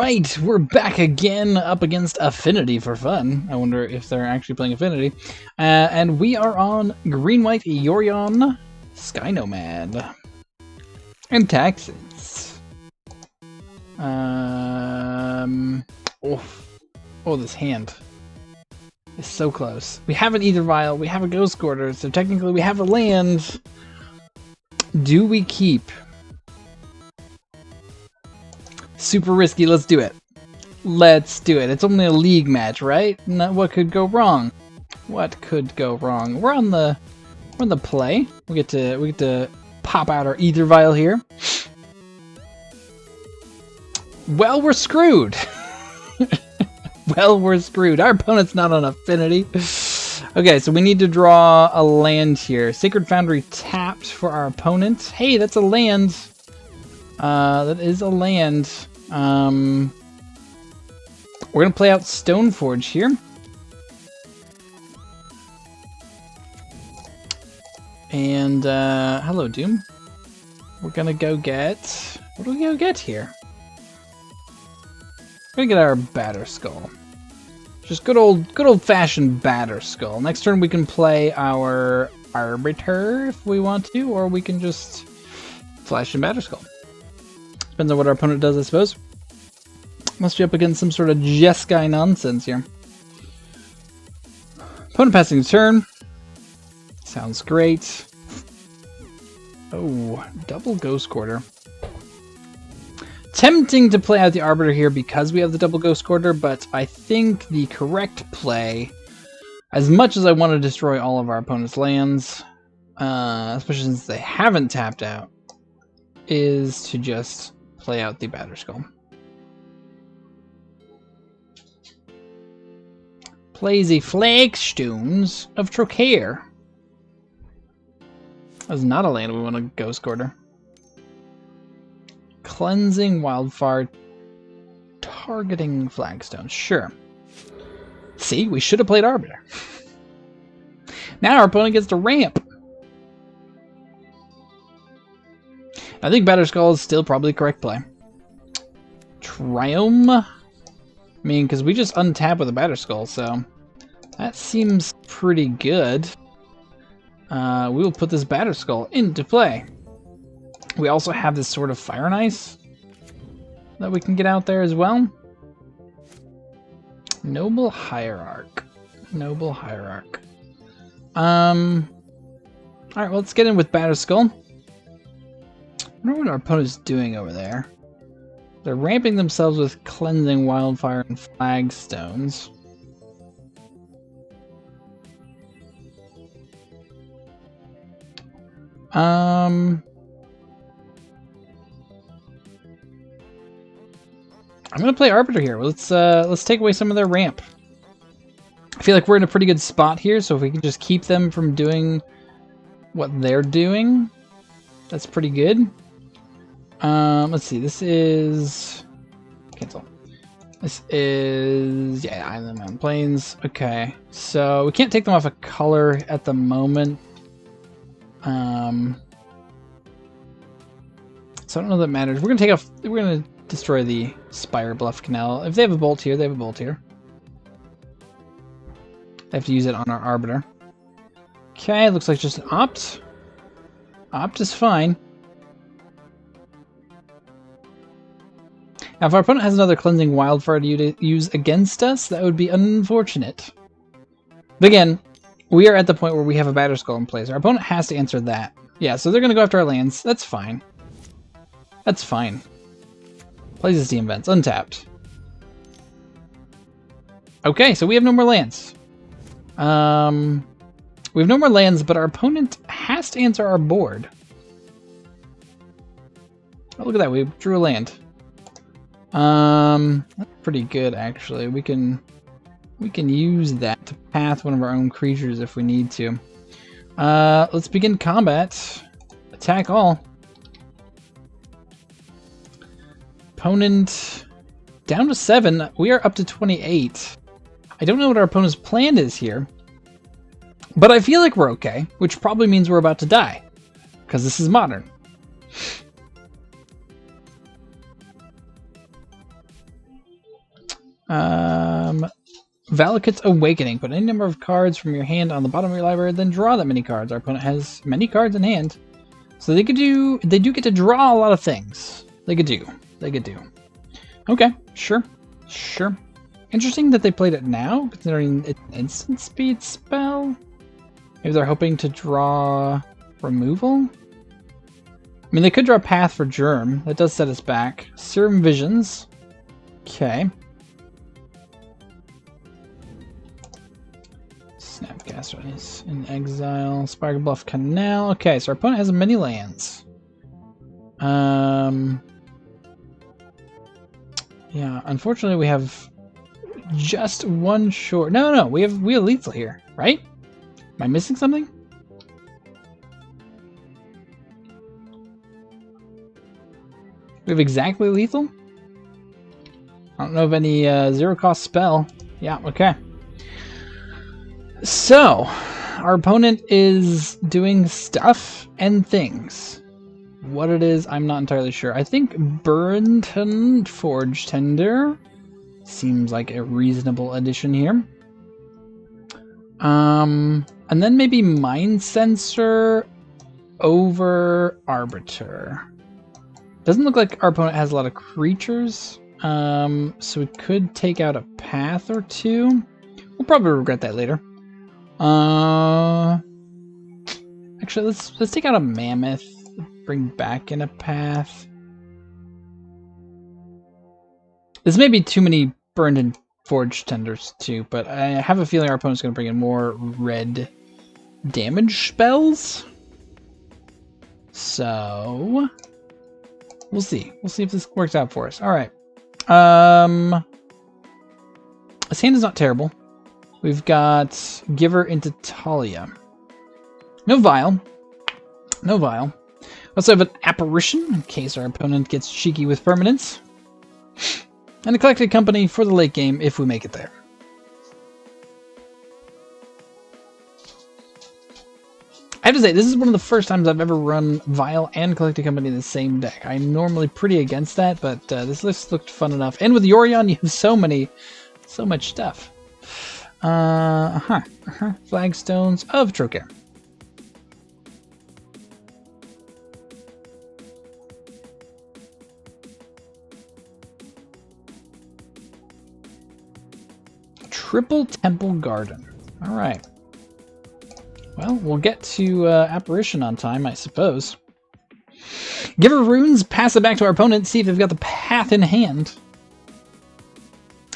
right, we're back again up against Affinity for fun. I wonder if they're actually playing Affinity. And we are on green-white Yorion Sky Nomad. And taxes. Oh, this hand is so close. We have an Ether Vial, we have a Ghost Quarter, so technically we have a land. Do we keep? Super risky, let's do it. Let's do it. It's only a league match, right? What could go wrong? What could go wrong? We're on the play. We get to pop out our Ether Vial here. Well, we're screwed. Well, we're screwed. Our opponent's not on Affinity. Okay, so we need to draw a land here. Sacred Foundry tapped for our opponent. Hey, that's a land. That is a land. We're gonna play out Stoneforge here. And hello, Doom. We're gonna go get. What do we go get here? We're gonna get our Batter Skull. Just good old fashioned Batter Skull. Next turn we can play our Arbiter if we want to, or we can just flash in Batter Skull. Depends on what our opponent does, I suppose. Must be up against some sort of Jeskai nonsense here. Opponent passing turn. Sounds great. Oh, double Ghost Quarter. Tempting to play out the Arbiter here because we have the double Ghost Quarter, but I think the correct play, as much as I want to destroy all of our opponent's lands, especially since they haven't tapped out, is to just play out the Batter Skull. Plays the Flagstones of Trocaire. That's not a land we want to Ghost Quarter. Cleansing Wildfire, targeting Flagstones. Sure. See, we should have played Arbiter. Now our opponent gets to ramp. I think Batter Skull is still probably the correct play. Triome? I mean, because we just untap with a Batter Skull, so that seems pretty good. We will put this Batter Skull into play. We also have this sort of Fire and Ice that we can get out there as well. Noble Hierarch. Noble Hierarch. Alright, well, let's get in with Batter Skull. I wonder what our opponent's doing over there. They're ramping themselves with Cleansing Wildfire and Flagstones. I'm gonna play Arbiter here. Let's take away some of their ramp. I feel like we're in a pretty good spot here, so if we can just keep them from doing what they're doing, that's pretty good. Let's see. This is cancel. This is Island Mountain Plains. Okay, so we can't take them off a color at the moment. So I don't know that matters. We're gonna take off. We're gonna destroy the Spire Bluff Canal. If they have a bolt here, they have a bolt here. They have to use it on our Arbiter. Okay, looks like just an Opt. Opt is fine. Now, if our opponent has another Cleansing Wildfire to use against us, that would be unfortunate. But again, we are at the point where we have a Batter Skull in place. Our opponent has to answer that. Yeah, so they're going to go after our lands. That's fine. That's fine. Plays his Steam Vents. Untapped. Okay, so we have no more lands. We have no more lands, but our opponent has to answer our board. Oh, look at that. We drew a land. That's pretty good, actually. We can use that to path one of our own creatures if we need to. Let's begin combat. Attack all. Opponent down to 7. We are up to 28. I don't know what our opponent's plan is here, but I feel like we're okay, which probably means we're about to die, because this is modern. Valakut's Awakening. Put any number of cards from your hand on the bottom of your library, then draw that many cards. Our opponent has many cards in hand. So they do get to draw a lot of things. They could do. Okay, sure. Interesting that they played it now, considering it's an instant speed spell. Maybe they're hoping to draw removal? I mean, they could draw Path for Germ. That does set us back. Serum Visions. Okay. Snapcaster is in exile. Sparkle Bluff Canal. Okay, so our opponent has many lands. Yeah, unfortunately we have just one short. No, we have lethal here, right? Am I missing something? We have exactly lethal? I don't know of any zero cost spell. Yeah, okay. So, our opponent is doing stuff and things. What it is, I'm not entirely sure. I think Burnt Forge Tender seems like a reasonable addition here. And then maybe Mind Sensor over Arbiter. Doesn't look like our opponent has a lot of creatures, so we could take out a path or two. We'll probably regret that later. Actually, let's take out a Mammoth. Bring back in a path. This may be too many Burned and Forged Tenders too, but I have a feeling our opponent's going to bring in more red damage spells. So we'll see. We'll see if this works out for us. All right. His hand is not terrible. We've got Giver into Talia. No Vial. No Vial. Also have an Apparition, in case our opponent gets cheeky with permanents. And a Collected Company for the late game, if we make it there. I have to say, this is one of the first times I've ever run Vial and Collected Company in the same deck. I'm normally pretty against that, but this list looked fun enough. And with Yorion, you have so much stuff. Flagstones of Trocare. Triple Temple Garden. All right. Well, we'll get to Apparition on time, I suppose. Give her runes, pass it back to our opponent, see if they've got the path in hand.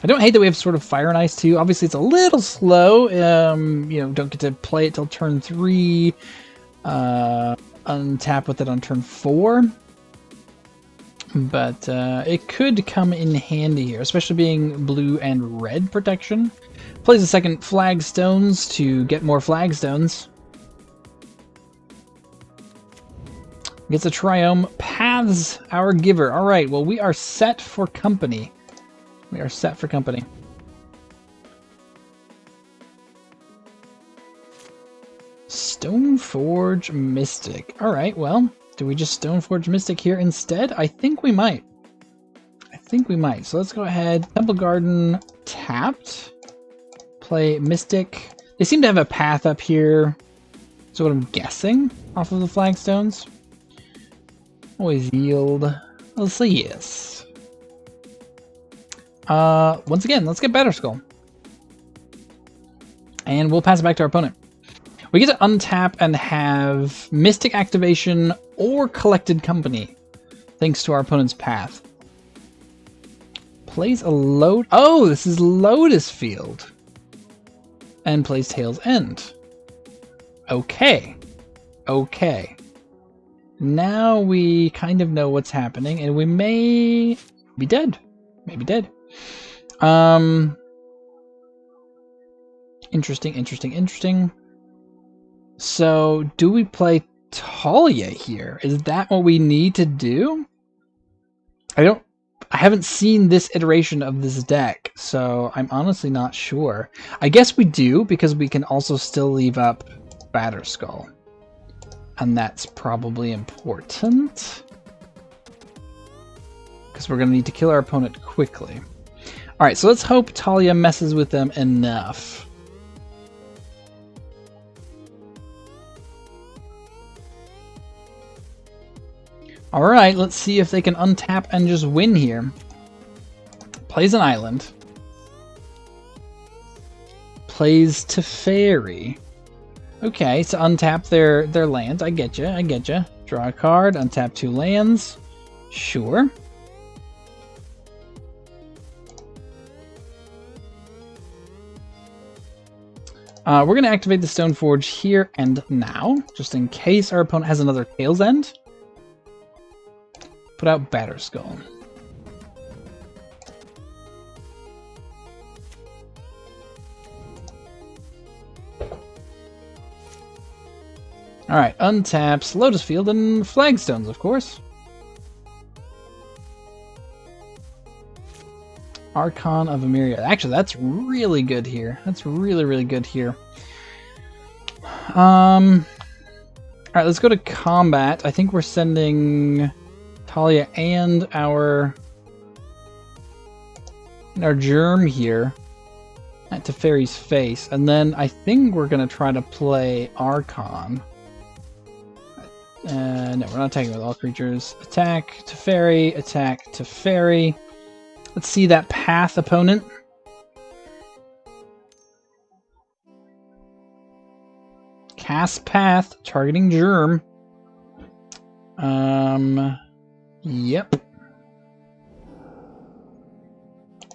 I don't hate that we have sort of Fire and Ice too. Obviously, it's a little slow. You know, don't get to play it till turn 3. Untap with it on turn 4. But it could come in handy here, especially being blue and red protection. Plays a second Flagstones to get more Flagstones. Gets a Triome, paths our Giver. All right, well, we are set for company. We are set for company. Stoneforge Mystic. All right, well, do we just Stoneforge Mystic here instead? I think we might. So let's go ahead. Temple Garden tapped. Play Mystic. They seem to have a path up here. So what I'm guessing off of the Flagstones. Always yield. Let's say yes. Once again, let's get Batterskull. And we'll pass it back to our opponent. We get to untap and have Mystic activation or Collected Company, thanks to our opponent's path. Plays a load. Oh, this is Lotus Field. And plays Tail's End. Okay. Now we kind of know what's happening, and we may be dead. Interesting. So, do we play Talia here? Is that what we need to do? I haven't seen this iteration of this deck, so I'm honestly not sure. I guess we do, because we can also still leave up Batterskull. And that's probably important. Because we're going to need to kill our opponent quickly. Alright, so let's hope Talia messes with them enough. Alright, let's see if they can untap and just win here. Plays an island. Plays Teferi. Okay, so untap their land. I get you, I get you. Draw a card, untap 2 lands. Sure. We're going to activate the Stoneforge here and now, just in case our opponent has another Tail's End. Put out Batterskull. Alright, untaps Lotus Field and Flagstones, of course. Archon of Emeria. Actually, that's really good here. That's really, really good here. Alright, let's go to combat. I think we're sending Talia and our Germ here at Teferi's face. And then I think we're going to try to play Archon. No, we're not attacking with all creatures. Attack Teferi, attack Teferi. Let's see that path, opponent. Cast path, targeting Germ. Yep.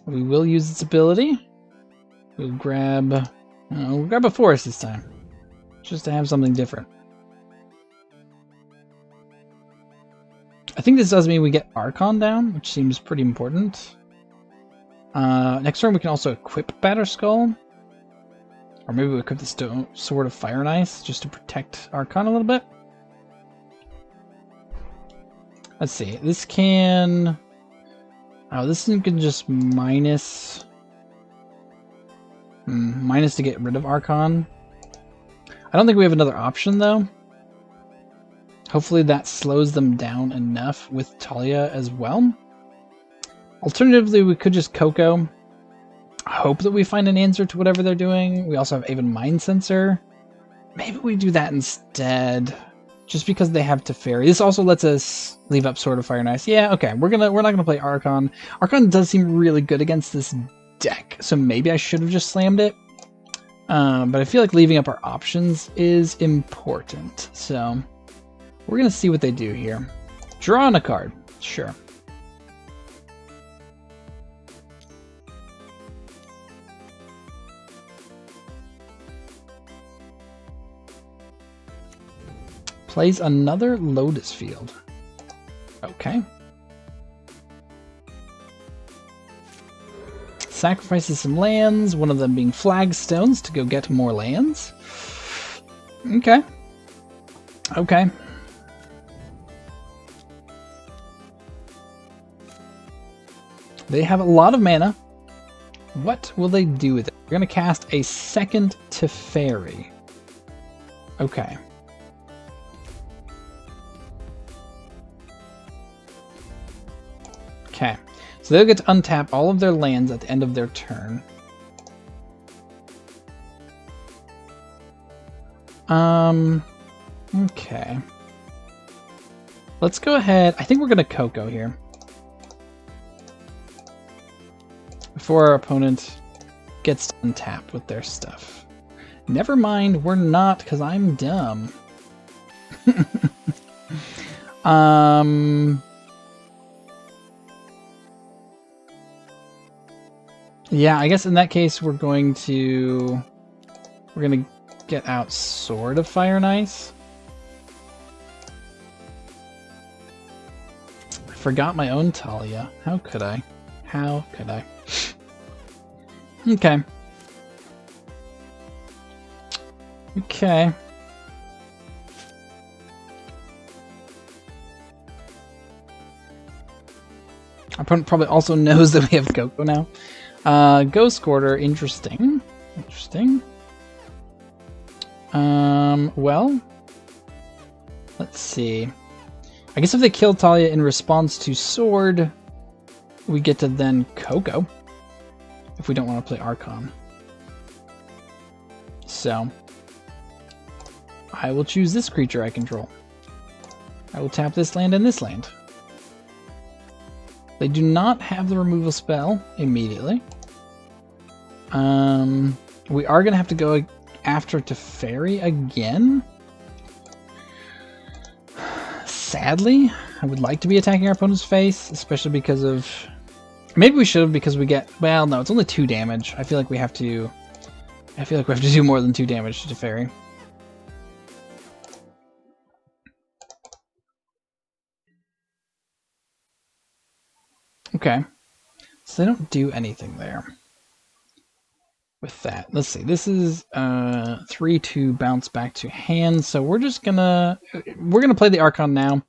We will use its ability. We'll grab a forest this time, just to have something different. I think this does mean we get Archon down, which seems pretty important. Next turn we can also equip Batterskull. Or maybe we equip the Sword of Fire and Ice, just to protect Archon a little bit. Let's see, this can... Oh, this can just minus... minus to get rid of Archon. I don't think we have another option, though. Hopefully that slows them down enough with Talia as well. Alternatively, we could just Coco. Hope that we find an answer to whatever they're doing. We also have Aven Mind Sensor. Maybe we do that instead. Just because they have Teferi. This also lets us leave up Sword of Fire and Ice. Yeah, okay. We're not gonna play Archon. Archon does seem really good against this deck, so maybe I should have just slammed it. But I feel like leaving up our options is important. So we're gonna see what they do here. Drawing a card. Sure. Plays another Lotus Field. Okay. Sacrifices some lands, one of them being Flagstones to go get more lands. Okay. Okay. They have a lot of mana. What will they do with it? We're going to cast a second Teferi. Okay. Okay, so they'll get to untap all of their lands at the end of their turn. Okay. Let's go ahead. I think we're going to Coco here. Before our opponent gets to untap with their stuff. Never mind, we're not, because I'm dumb. Yeah, I guess in that case we're gonna get out Sword of Fire and Ice. I forgot my own Talia. How could I? How could I? Okay. Okay. Our opponent probably also knows that we have Coco now. Ghost Quarter, interesting. Interesting. Well, let's see. I guess if they kill Talia in response to Sword, we get to then Coco. if we don't want to play Archon. So, I will choose this creature I control. I will tap this land and this land. They do not have the removal spell immediately. We are going to have to go after Teferi again. Sadly, I would like to be attacking our opponent's face, especially because of... Maybe we should have, because we get... Well, no, it's only 2 damage. I feel like we have to... do more than 2 damage to Teferi. Okay. So they don't do anything there. With that, let's see. This is 3 to bounce back to hand, so we're gonna play the Archon now.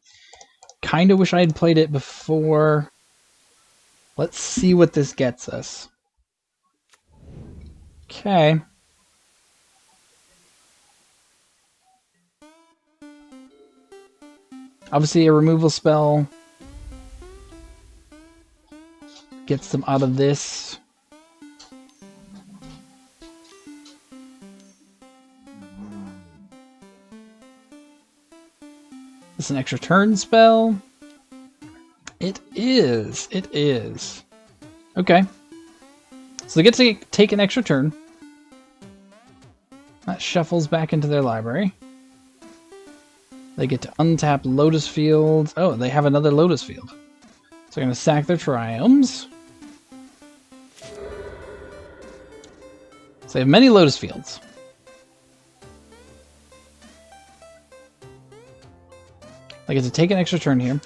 Kind of wish I had played it before. Let's see what this gets us. Okay. Obviously, a removal spell gets them out of this. It's an extra turn spell. It is. It is. Okay. So they get to take an extra turn. That shuffles back into their library. They get to untap Lotus Field. Oh, they have another Lotus Field. So they're going to sack their Triomes. So they have many Lotus Fields. I get to take an extra turn here.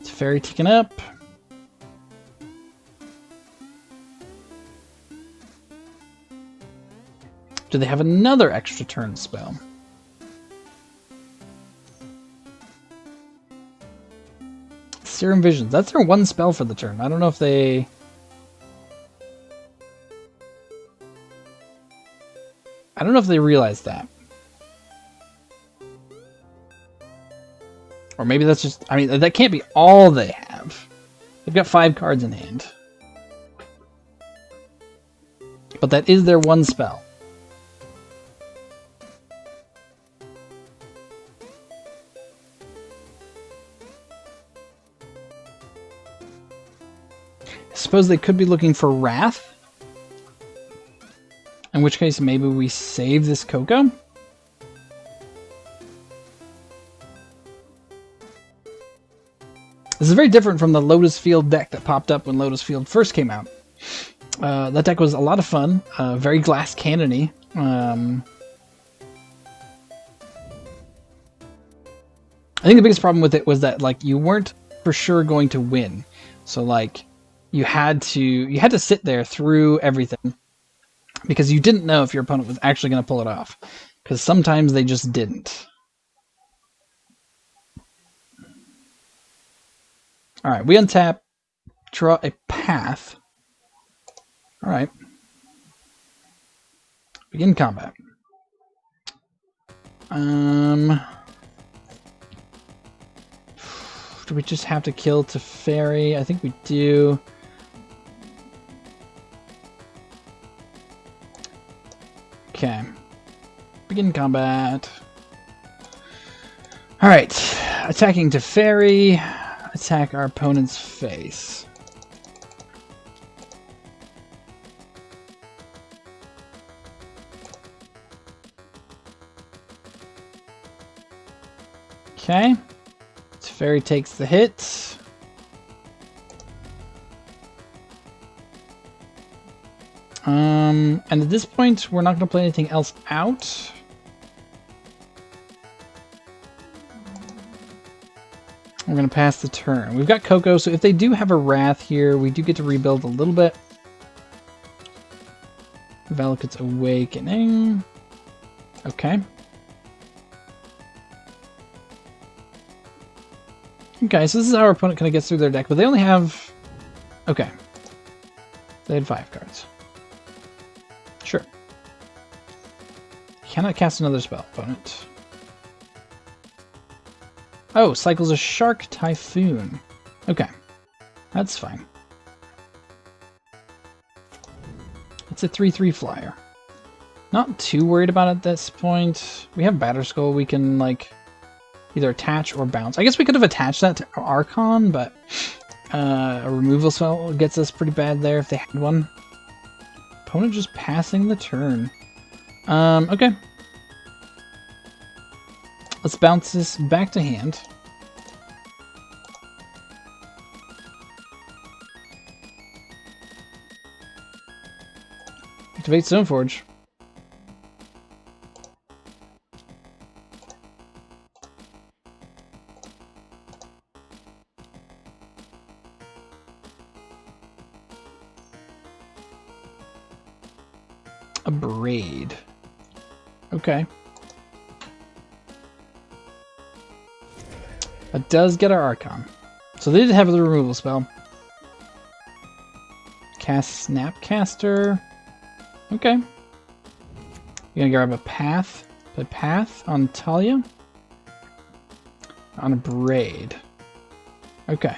Teferi taken up. Do they have another extra turn spell? Serum Visions. That's their 1 spell for the turn. I don't know if they... I don't know if they realize that. Or maybe that's just... I mean, that can't be all they have. They've got 5 cards in hand. But that is their 1 spell. I suppose they could be looking for Wrath. In which case, maybe we save this Coco. This is very different from the Lotus Field deck that popped up when Lotus Field first came out. That deck was a lot of fun, very glass cannon-y. I think the biggest problem with it was that, like, you weren't for sure going to win. So, like, you had to sit there through everything. Because you didn't know if your opponent was actually going to pull it off. Because sometimes they just didn't. Alright, we untap, draw a path. Alright. Begin combat. Do we just have to kill Teferi? I think we do. Okay. Begin combat. Alright. Attacking Teferi. Attack our opponent's face. Okay. Teferi takes the hit. And at this point, we're not going to play anything else out. We're going to pass the turn. We've got Coco, so if they do have a Wrath here, we do get to rebuild a little bit. Valakut's Awakening. Okay. Okay, so this is how our opponent kind of gets through their deck, but they only have... Okay. They had 5 cards. Sure. Cannot cast another spell, opponent. Oh, cycles a Shark Typhoon. Okay, that's fine. It's a 3/3 flyer. Not too worried about it at this point. We have Batterskull we can, like, either attach or bounce. I guess we could have attached that to Archon, but a removal spell gets us pretty bad there if they had one. Opponent just passing the turn. Okay. Let's bounce this back to hand. Activate Stoneforge. A Braid. Okay. That does get our Archon. So they did have the removal spell. Cast Snapcaster. Okay. You're gonna grab a Path. Play Path on Talia. On a Braid. Okay.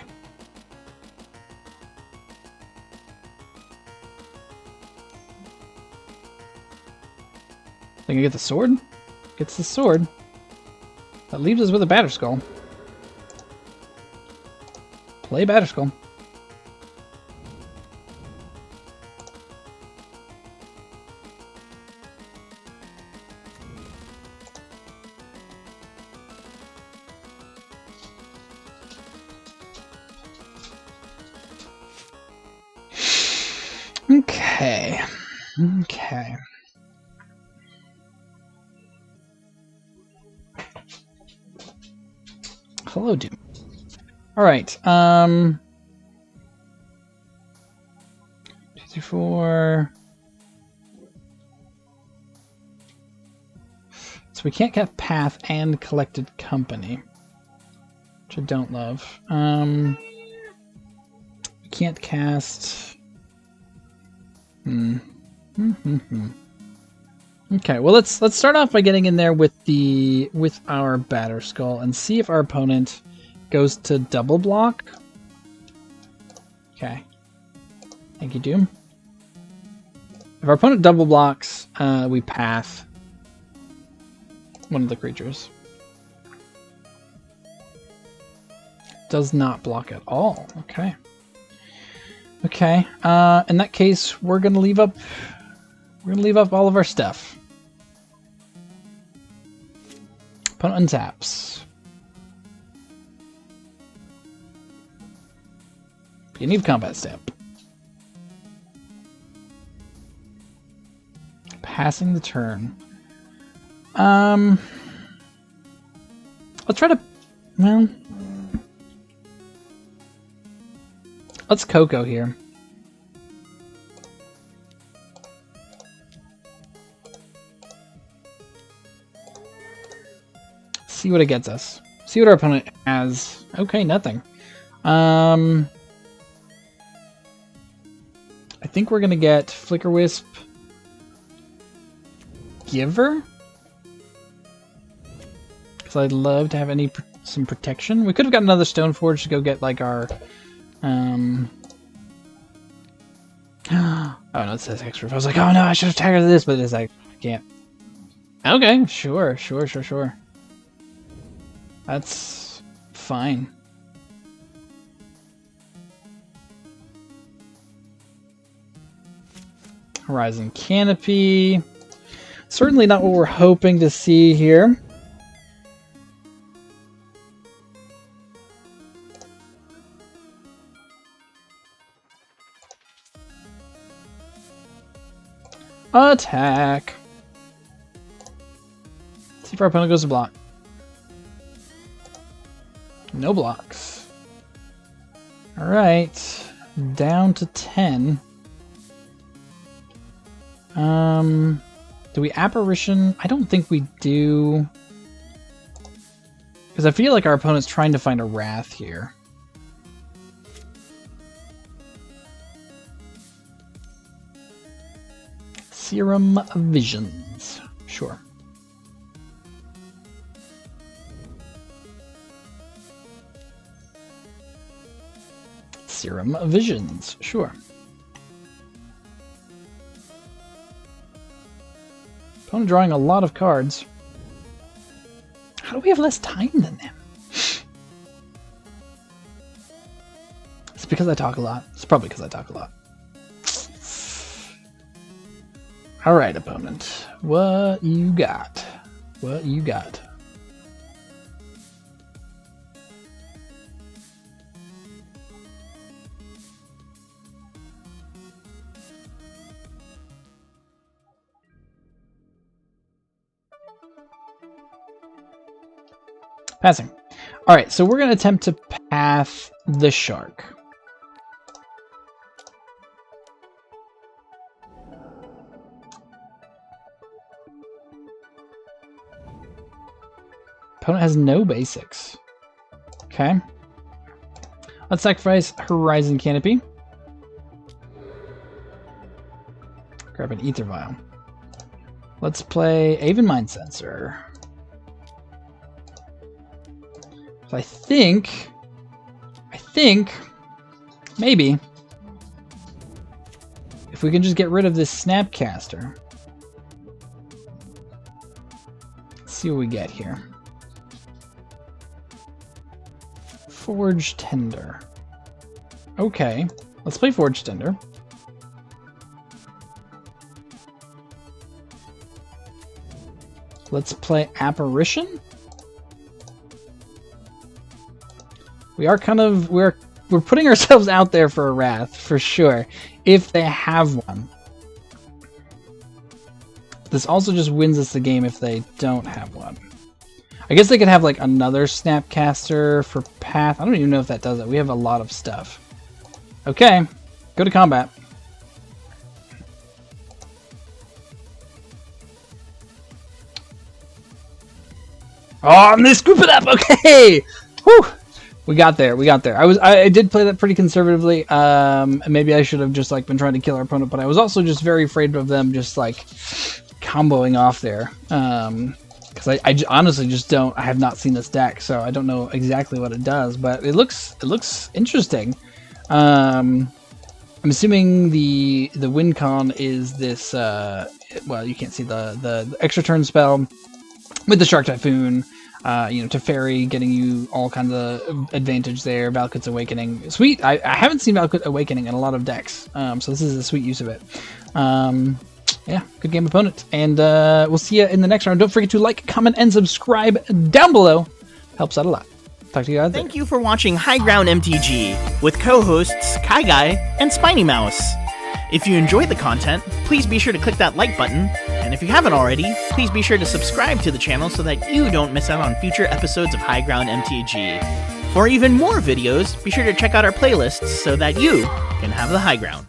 Think I get the sword? Gets the sword. That leaves us with a Batterskull. Play Batterskull. Okay. Okay. Hello, Doom. All right. 2 through 4. So we can't get Path and Collected Company, which I don't love. We can't cast. Okay, well let's start off by getting in there with our Batterskull and see if our opponent goes to double block. Okay. Thank you, Doom. If our opponent double blocks, we Path one of the creatures. Does not block at all. Okay. Okay. In that case, we're gonna leave up all of our stuff. Opponent untaps. Beginning of combat step. Passing the turn. Let's try to. Well, let's Coco here. See what it gets us. See what our opponent has. Okay, nothing. I think we're gonna get Flicker Wisp. Giver? Because I'd love to have some protection. We could have got another Stoneforge to go get like our oh no, it says extra. I was like, oh no, I should have tagged this, but it's like I can't. Okay, sure. That's fine. Horizon Canopy. Certainly not what we're hoping to see here. Attack. See if our opponent goes to block. No blocks. Alright. Down to 10. Do we Apparition? I don't think we do. Because I feel like our opponent's trying to find a Wrath here. Serum of Visions. Sure. Serum Visions, sure. Opponent drawing a lot of cards. How do we have less time than them? It's because I talk a lot. It's probably because I talk a lot. Alright, opponent. What you got? What you got? Passing. Alright, so we're going to attempt to path the shark. Opponent has no basics. Okay. Let's sacrifice Horizon Canopy. Grab an Ether Vial. Let's play Aven Mind Sensor. So I think, maybe, if we can just get rid of this Snapcaster. Let's see what we get here. Forge Tender. Okay, let's play Forge Tender. Let's play Apparition. We are kind of we're putting ourselves out there for a Wrath for sure, if they have one. This also just wins us the game if they don't have one. I guess they could have like another Snapcaster for Path. I don't even know if that does it. We have a lot of stuff. Okay, go to combat. Oh, and they scoop it up. Okay, whew. We got there. We got there. I did play that pretty conservatively. Maybe I should have just like been trying to kill our opponent, but I was also just very afraid of them just like comboing off there. Because I honestly just don't. I have not seen this deck, so I don't know exactly what it does. But it looks interesting. I'm assuming the win con is this. Well, you can't see the extra turn spell with the Shark Typhoon. You know, Teferi getting you all kinds of advantage there. Valakut's Awakening, sweet. I haven't seen Valakut Awakening in a lot of decks, so this is a sweet use of it. Yeah, good game, opponent, and we'll see you in the next round. Don't forget to like, comment, and subscribe down below. Helps out a lot. Talk to you guys later. Thank you for watching High Ground MTG with co-hosts Kai Guy and Spiny Mouse. If you enjoyed the content, please be sure to click that like button, and if you haven't already, please be sure to subscribe to the channel so that you don't miss out on future episodes of High Ground MTG. For even more videos, be sure to check out our playlists so that you can have the high ground.